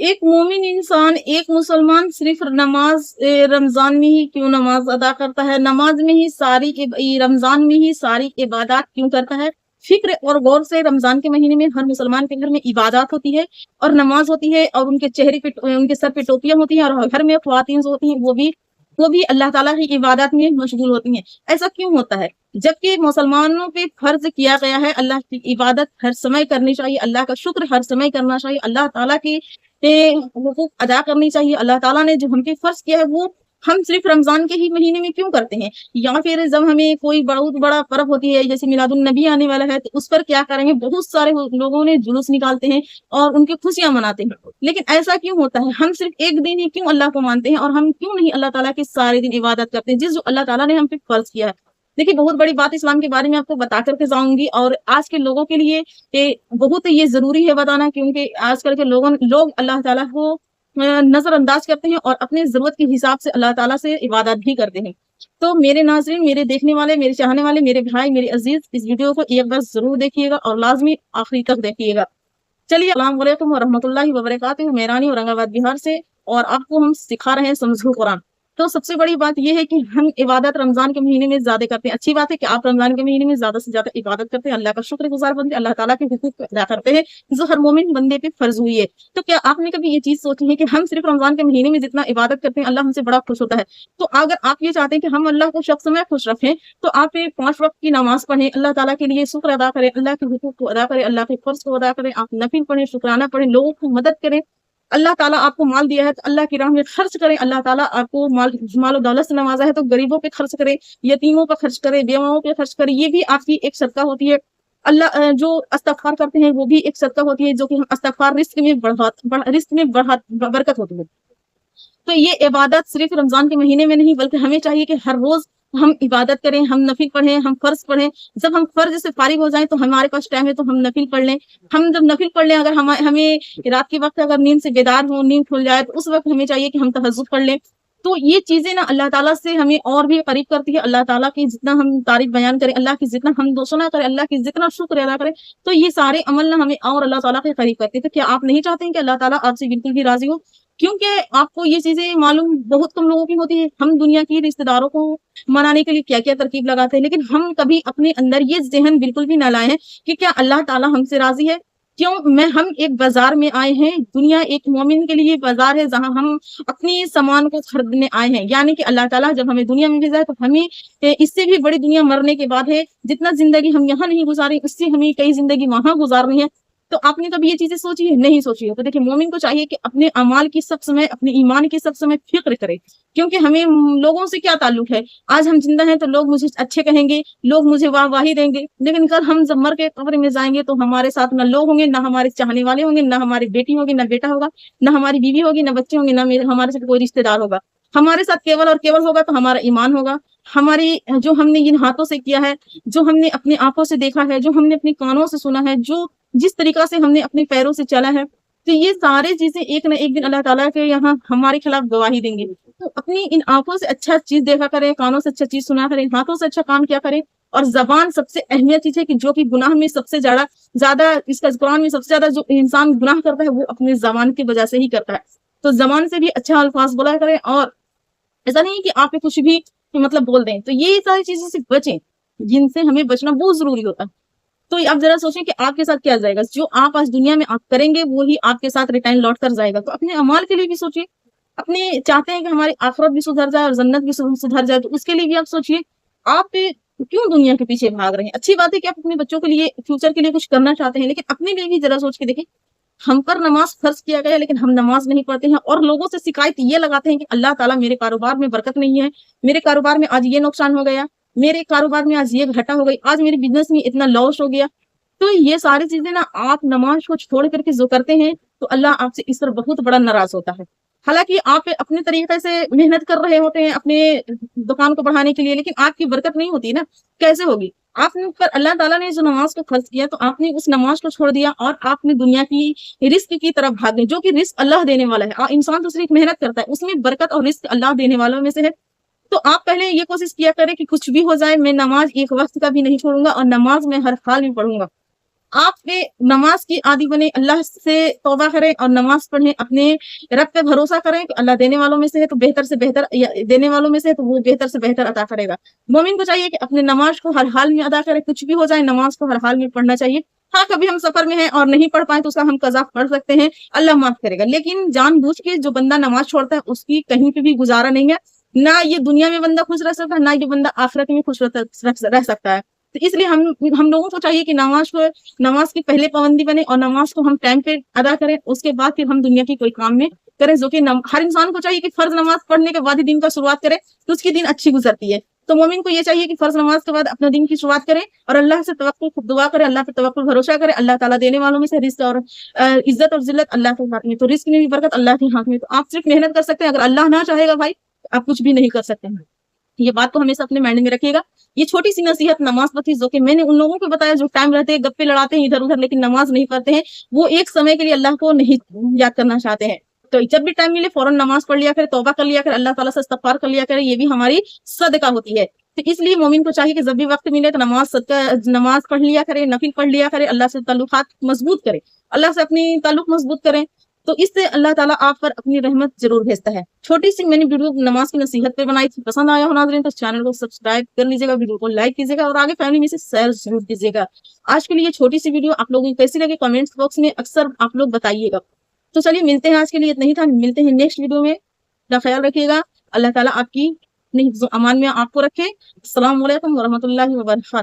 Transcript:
एक मोमिन इंसान, एक मुसलमान सिर्फ नमाज रमजान में ही क्यों नमाज अदा करता है, नमाज में ही सारी रमजान में ही सारी इबादत क्यों करता है। फिक्र और गौर से रमजान के महीने में हर मुसलमान के घर में इबादत होती है और नमाज होती है और उनके चेहरे पे उनके सर पे टोपियां होती हैं और घर में ख्वातीन जो होती हैं वो भी अल्लाह ताला की इबादत में मशगूल होती हैं। ऐसा क्यों होता है जबकि मुसलमानों पे फर्ज किया गया है अल्लाह की इबादत हर समय करनी चाहिए, अल्लाह का शुक्र हर समय करना चाहिए, अल्लाह ताला की हुकूक अदा करनी चाहिए। अल्लाह ताला ने जो हम पे फर्ज किया है वो हम सिर्फ रमजान के ही महीने में क्यों करते हैं, या फिर जब हमें कोई बहुत बड़ा पर्व होती है जैसे मिलादुन नबी आने वाला है तो उस पर क्या करेंगे, बहुत सारे लोगों ने जुलूस निकालते हैं और उनकी खुशियां मनाते हैं। लेकिन ऐसा क्यों होता है, हम सिर्फ एक दिन ही क्यों अल्लाह को मानते हैं और हम क्यों नहीं अल्लाह ताला के सारे दिन इबादत करते हैं जिस जो अल्लाह ताला ने हम पे फर्ज किया है। देखिए बहुत बड़ी बात इस्लाम के बारे में आपको बता करके जाऊंगी और आज के लोगों के लिए बहुत ये जरूरी है बताना, क्योंकि आजकल के लोग अल्लाह ताला को नजरअंदाज करते हैं और अपनी जरूरत के हिसाब से अल्लाह ताला से इबादत भी करते हैं। तो मेरे नाज़रीन, मेरे देखने वाले, मेरे चाहने वाले, मेरे भाई, मेरे अजीज, इस वीडियो को एक बार जरूर देखिएगा और लाजमी आखिरी तक देखिएगा। चलिए, अस्सलाम वालेकुम व रहमतुल्लाहि व बरकातुहू। मेरानी औरंगाबाद बिहार से, और आपको हम सिखा रहे हैं समझो कुरान। तो सबसे बड़ी बात यह है कि हम इबादत रमजान के महीने में ज्यादा करते हैं। अच्छी बात है कि आप रमजान के महीने में ज्यादा से ज्यादा इबादत करते हैं, अल्लाह का शुक्रगुजार बनते हैं, अल्लाह ताला के हुकूक अदा करते हैं जो हर मोमिन बंदे पे फर्ज हुई है। तो क्या आपने कभी ये चीज सोची है कि हम सिर्फ रमजान के महीने में जितना इबादत करते हैं अल्लाह हमसे बड़ा खुश होता है। तो अगर आप ये चाहते हैं कि हम अल्लाह को सब समय खुश रखें तो आप 5 वक्त की नमाज पढ़ें, अल्लाह ताला के लिए शुक्र अदा करें, अल्लाह के हुकूक को अदा करें, अल्लाह के फर्ज को अदा करें, आप नफिल पढ़ें, शुक्राना पढ़ें, लोगों की मदद करें। अल्लाह ताला आपको माल दिया है तो अल्लाह की राह में खर्च करें, अल्लाह ताला आपको माल दौलत से नवाजा है तो गरीबों पे खर्च करें, यतीमों पर खर्च करें, बेवाओं पे खर्च करें। ये भी आपकी एक सदका होती है। अल्लाह जो इस्तगफार करते हैं वो भी एक सदका होती है, जो कि हम इस्तगफार रिस्क में बरकत होती है। तो ये इबादत सिर्फ रमजान के महीने में नहीं बल्कि हमें चाहिए कि हर रोज हम इबादत करें, हम नफिल पढ़ें, हम फर्ज पढ़ें। जब हम फर्ज से फारिग हो जाएं तो हमारे पास टाइम है तो हम नफिल पढ़ लें। हम जब नफिल पढ़ लें, अगर हमें रात के वक्त अगर नींद से बेदार हो, नींद खुल जाए तो उस वक्त हमें चाहिए कि हम तहज्जुद पढ़ लें। तो ये चीजें ना अल्लाह ताला से हमें और भी करीब करती है। अल्लाह ताला की जितना हम तारीफ बयान करें, अल्लाह की जितना हम दोसना करें, अल्लाह की जितना शुक्र अदा करें, तो ये सारे अमल ना हमें और अल्लाह ताला के करीब करते हैं। तो क्या आप नहीं चाहते हैं कि अल्लाह ताला आपसे बिल्कुल भी राजी हो? क्योंकि आपको ये चीजें मालूम बहुत कम लोगों की होती है। हम दुनिया की रिश्तेदारों को मनाने के लिए क्या क्या तरकीब लगाते हैं, लेकिन हम कभी अपने अंदर ये जहन बिल्कुल भी ना लाए हैं कि क्या अल्लाह ताला हमसे राजी है। क्यों हम एक बाजार में आए हैं, दुनिया एक मोमिन के लिए बाजार है जहां हम अपनी सामान को खरीदने आए हैं। यानी कि अल्लाह ताला जब हमें दुनिया में भेजा है तो हमें इससे भी बड़ी दुनिया मरने के बाद है। जितना जिंदगी हम यहाँ नहीं गुजारे उससे हमें कई जिंदगी वहां गुजारनी है। तो आपने कभी ये चीजें सोची है? नहीं सोची है। तो देखिए, मोमिन को चाहिए कि अपने अमाल की सब समय, अपने ईमान की सब समय फिक्र करे, क्योंकि हमें लोगों से क्या ताल्लुक है। आज हम जिंदा हैं तो लोग मुझे अच्छे कहेंगे, लोग मुझे वाहवाही देंगे, लेकिन कल हम जब मर के कब्र में जाएंगे तो हमारे साथ ना लोग होंगे, ना हमारे चाहने वाले होंगे, ना हमारी बेटी होगी, ना बेटा होगा, ना हमारी बीवी होगी, ना बच्चे होंगे, ना हमारे साथ कोई रिश्तेदार होगा। हमारे साथ केवल और केवल होगा तो हमारा ईमान होगा। हमारी जो हमने इन हाथों से किया है, जो हमने अपनी आंखों से देखा है, जो हमने अपने कानों से सुना है, जो जिस तरीका से हमने अपने पैरों से चला है, तो ये सारी चीजें एक न एक दिन अल्लाह ताला के यहाँ हमारे खिलाफ गवाही देंगे। तो अपनी इन आंखों से अच्छा चीज देखा करें, कानों से अच्छा चीज सुना करें, हाथों से अच्छा काम किया करें। और जबान सबसे अहमियत चीज है कि जो कि गुनाह में सबसे ज्यादा इसका कुरान में सबसे ज्यादा जो इंसान गुनाह करता है वो अपने जबान की वजह से ही करता है। तो जबान से भी अच्छा अल्फाज बोला करें, और ऐसा नहीं कि आप कुछ भी मतलब बोल दें। तो ये सारी चीजों से बचें, जिनसे हमें बचना बहुत जरूरी होता है। तो आप जरा सोचें कि आपके साथ क्या जाएगा, जो आप आज दुनिया में आप करेंगे वो ही आपके साथ रिटर्न लौट कर जाएगा। तो अपने अमाल के लिए भी सोचिए। अपने चाहते हैं कि हमारी आखिरत भी सुधर जाए और जन्नत भी सुधर जाए, तो उसके लिए भी आप सोचिए। आप क्यों दुनिया के पीछे भाग रहे हैं? अच्छी बात है कि आप अपने बच्चों के लिए, फ्यूचर के लिए कुछ करना चाहते हैं, लेकिन अपने लिए भी जरा सोच के देखें। हम पर नमाज फर्ज किया गया लेकिन हम नमाज नहीं पढ़ते हैं, और लोगों से शिकायत ये लगाते हैं कि अल्लाह ताला मेरे कारोबार में बरकत नहीं है, मेरे कारोबार में आज ये नुकसान हो गया, मेरे कारोबार में आज ये घाटा हो गई, आज मेरे बिजनेस में इतना लॉस हो गया। तो ये सारी चीजें ना आप नमाज को छोड़ करके जो करते हैं तो अल्लाह आपसे इस पर बहुत बड़ा नाराज होता है। हालांकि आप अपने तरीके से मेहनत कर रहे होते हैं अपने दुकान को बढ़ाने के लिए, लेकिन आपकी बरकत नहीं होती ना, कैसे होगी? आपने पर अल्लाह ताला ने जो नमाज को खर्च किया तो आपने उस नमाज को छोड़ दिया और आपने दुनिया की रिस्क की तरफ भाग गए, जो कि रिस्क अल्लाह देने वाला है। इंसान तो सिर्फ मेहनत करता है, उसमें बरकत और रिस्क अल्लाह देने वालों में से है। तो आप पहले ये कोशिश किया करें कि कुछ भी हो जाए मैं नमाज एक वक्त का भी नहीं छोड़ूंगा और नमाज में हर हाल में पढ़ूंगा। آپ पे नमाज की आदि बने, अल्लाह से तौबा करें और नमाज पढ़ें, अपने रब पे भरोसा करें कि अल्लाह देने वालों में से है तो बेहतर से बेहतर, देने वालों में से है तो वो बेहतर से बेहतर अता करेगा। मोमिन को चाहिए कि अपने नमाज को हर हाल में अदा करे, कुछ भी हो जाए नमाज को हर हाल में पढ़ना चाहिए। हाँ, कभी हम सफर में हैं और नहीं पढ़ पाए तो उसका हम कज़ा पढ़ सकते हैं, अल्लाह माफ करेगा। लेकिन जानबूझ के जो बंदा नमाज छोड़ता है उसकी कहीं पे भी गुजारा नहीं है, ना ये दुनिया में बंदा खुश रह सकता है, ना ये बंदा आखिरत में खुश रह सकता है। तो इसलिए हम लोगों को चाहिए कि नमाज की पहले पाबंदी बने और नमाज को हम टाइम पे अदा करें, उसके बाद फिर हम दुनिया की कोई काम में करें, जो कि हर इंसान को चाहिए कि फर्ज नमाज पढ़ने के बाद ही दिन का शुरुआत करे तो उसकी दिन अच्छी गुजरती है। तो मोमिन को ये चाहिए कि फर्ज नमाज के बाद अपने दिन की शुरुआत करे और अल्लाह से तवक्कुल, खूब दुआ करे, अल्लाह पे तवक्कुल भरोसा करे। अल्लाह ताला देने वालों में से, रिस्क और इज्जत और जिल्लत अल्लाह के हाथ में, तो रिस्क में भी बरकत अल्लाह के हाथ में। तो आप सिर्फ मेहनत कर सकते हैं, अगर अल्लाह ना चाहेगा भाई आप कुछ भी नहीं कर सकते हैं। ये बात को हमेशा अपने माइंड में रखिएगा। ये छोटी सी नसीहत नमाज पर थी, जो कि मैंने उन लोगों को बताया जो टाइम रहते हैं गप्पे लड़ाते हैं इधर उधर, लेकिन नमाज नहीं पढ़ते हैं, वो एक समय के लिए अल्लाह को नहीं याद करना चाहते हैं। तो जब भी टाइम मिले फौरन नमाज पढ़ लिया करे, तौबा कर लिया करे, अल्लाह ताला से इस्तगफार कर लिया करे, ये भी हमारी सदका होती है। तो इसलिए मोमिन को चाहिए कि जब भी वक्त मिले तो नमाज पढ़ लिया करे, नफिल पढ़ लिया करे, अल्लाह से ताल्लुकात मजबूत करे, अल्लाह से अपनी ताल्लुक मजबूत करें, तो इससे अल्लाह ताला आप पर अपनी रहमत जरूर भेजता है। छोटी सी मैंने वीडियो नमाज की नसीहत पे बनाई थी, पसंद आया हो नाज़रीन तो चैनल को सब्सक्राइब कर लीजिएगा, वीडियो को लाइक कीजिएगा और आगे फैमिली में से शेयर जरूर कीजिएगा। आज के लिए छोटी सी वीडियो आप लोगों को कैसी लगी कमेंट्स बॉक्स में अक्सर आप लोग बताइएगा। तो चलिए मिलते हैं, आज के लिए इतना ही था, मिलते हैं नेक्स्ट वीडियो में। अपना ख्याल रखिएगा, अल्लाह ताला आपकी अपने हिफ्ज़-ओ-अमान में आपको रखे। अस्सलाम वालेकुम व रहमतुल्लाहि व बरकातहू।